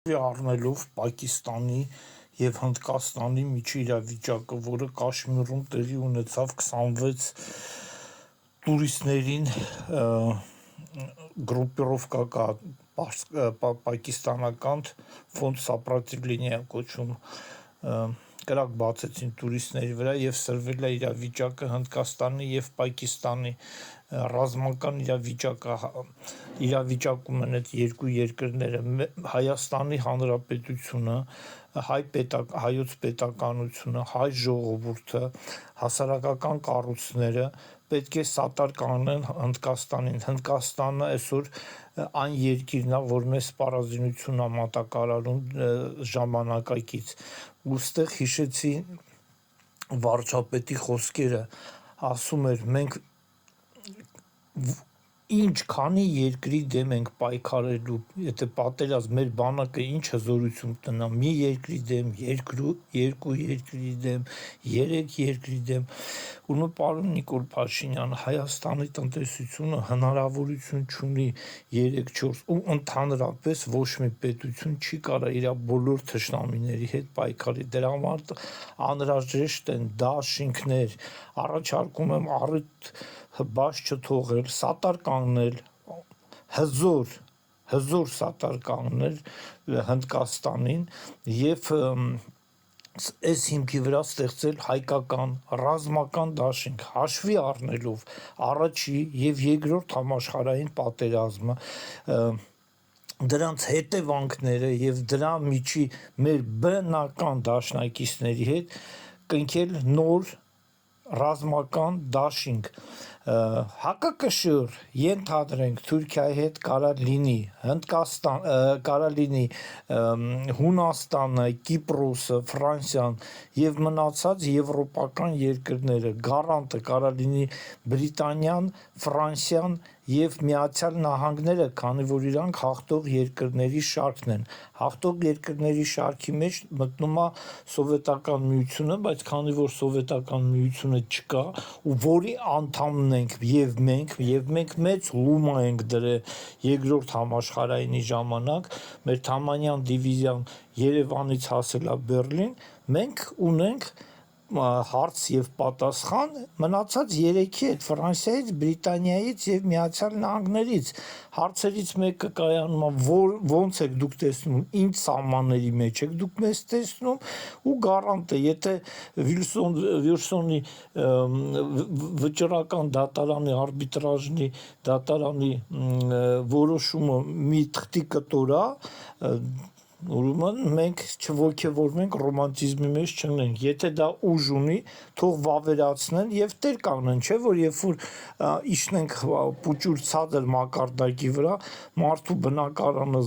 Առնելով Պակիստանի և Հնդկաստանի միջիրավիճակը, որը Կաշմիրում տեղի ունեցավ 26 տուրիստներին գրուպիրովկա կա պակիստանական ֆոնդ «Սопротивление» կոչվում, կրակ բացեցին տուրիստների վրա և սրվել է իրավիճակը Հնդկաստանի և Պակիստանի ռազմական իրավիճակում են այդ երկու երկրները, Հայաստանի Հանրապետությունը, հայոց պետականությունը, հայ ժողովուրդը, հասարակական կառույցները պետք է սատար կանգնեն Հնդկաստանին։ Հնդկաստանը այսօր այն երկիրն է, որ մեզ սպառազինություն է մատակարարում ժամանակակից, ու ստեղ հիշեցի վարչապետի խոսքերը, ասում էր մենք քանի երկրի դեմ ենք պայքարելու, եթե պատերազմ մեր բանակը ինչ հզորություն տնա, մի երկրի դեմ, երկու երկրի դեմ, երեք երկրի դեմ, ու պարոն Նիկոլ Փաշինյանը Հայաստանի տնտեսությունը հնարավորություն չունի 3-4 ու ընդհանրապես ոչ մի պետություն չի կարող իր բոլոր թշնամիների հետ պայքարի, դրա համար անհրաժեշտ են դաշինքներ, առաջարկում եմ առիթ բաց չթողել, սատար կանգնել, հզոր սատար կանգնել Հնդկաստանին և այս հիմքի վրա ստեղծել հայկական ռազմական դաշինք, հաշվի առնելով առաջի և երկրորդ համաշխարհային պատերազմը, դրանց հետևանքները և դրա միջի մեր բնական դաշնակիցների հետ կնքել նոր ռազմական դաշինք, հակակշիռ ենթադրենք Թուրքիայի հետ կարող լինի Հունաստանը, Կիպրոսը, Ֆրանսիան և մնացած եվրոպական երկրները, գարանտը կարող լինի Բրիտանիան, Ֆրանսիան և Միացյալ Նահանգները, քանի որ իրանք հաղթող երկրների շարքն են, հաղթող երկրների շարքի մեջ մտնում է Սովետական Միությունը, բայց քանի որ Սովետական Միությունը չկա ու որի անդամն ենք և մենք մեծ լումա ենք դրել երկրորդ համաշխարհայինի ժամանակ, մեր թամանյան դիվիզիան Երևանից հասել է Բեռլին, մենք ունենք հարց և պատասխան մնացած երեքի հետ, Ֆրանսիայից, Բրիտանիայից և Միացյալ Նահանգներից, հարցերից մեկը կայանում է ոնց եք դուք տեսնում, ինչ սահմանների մեջ եք դուք մեզ տեսնում, ու գարանտը, եթե Վիլսոնի վճռական դատարանի, արբիտրաժի դատարանի որոշումը մի թղթի կտոր է, ուրեմն մենք չոգևորվենք, ռոմանտիզմի մեջ չընկնենք, եթե դա ուժ ունի, թող վավերացնեն և տեր կանգնեն, չէ՞ որ երբ որ իջնենք պուճուր ցածր մակարդակի վրա, մարդու բնակարանը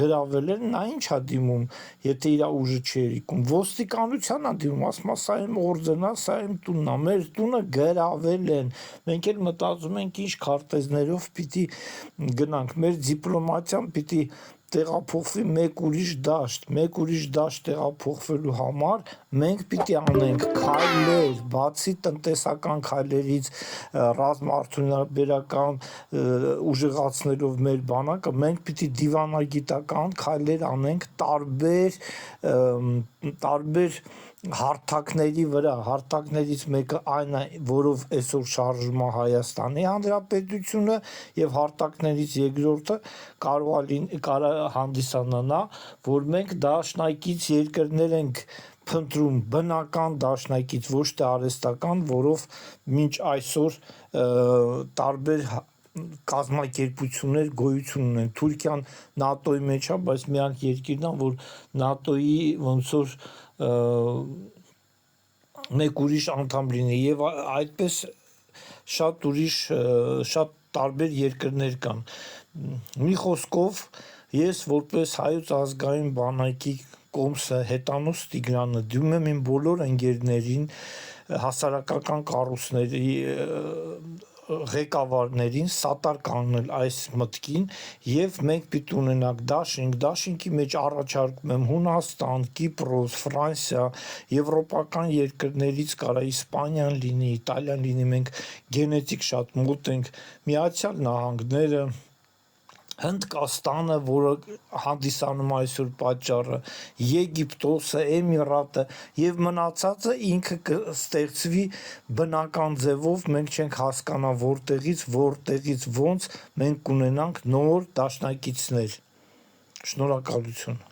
գրավել են, նա ինչ է դիմում, եթե իր ուժը չի հերիքում, ոստիկանության է դիմում, ասում է սա իմ օրդերն է, սա իմ տունն է, մեր տունը գրավել են, մենք էլ մտածում ենք ինչ քարտեզներով պիտի գնանք, մեր դիպլոմատիան պիտի տեղափոխվի մեկ ուրիշ դաշտ տեղափոխվելու համար մենք պիտի անենք քայլեր, բացի տնտեսական քայլերից, ռազմաարդյունաբերական ուժեղացնելով մեր բանակը, մենք պիտի դիվանագիտական քայլեր անենք տարբեր հարթակների վրա, հարթակներից մեկը այն է, որով այսօր շարժվում է Հայաստանի Հանրապետությունը և հարթակներից երկրորդը կարող է հանդիսանա նա, որ մենք դաշնակից երկրներ ենք փնտրում, բնական դաշնակից, ոչ թե արհեստական, որով մինչ այսօր տարբեր կազմակերպություններ գոյություն ունեն, Թուրքիան ՆԱՏՕ-ի մեջ է, բայց միակ երկիրն է, որ ՆԱՏՕ-ի ոնց որ մեկ ուրիշ անդամ լինի և այդպես շատ տարբեր երկրներ կան, մի խոսքով ես որպես Հայոց ազգային բանակի կոմսը Հետանոս Տիգրանը դիմում եմ իմ բոլոր ընկերներին, հասարակական կառույցների ղեկավարներին սատար կանգնել այս մտքին և մենք պիտի ունենանք դաշինքի մեջ առաջարկում եմ Հունաստան, Կիպրոս, Ֆրանսիա, եվրոպական երկրներից կարա Իսպանիան լինի, Իտալիան լինի, մենք գենետիկ շատ մոտ ենք, Միացյալ Նահանգները, Հնդկաստանը, որը հանդիսանում է այսօր պատճառը, Եգիպտոսը, Էմիրատը եւ մնացածը ինքը կստեղծվի բնական ձևով, մենք չենք հասկանա որտեղից ոնց մենք կունենանք նոր դաշնակիցներ։ Շնորհակալություն։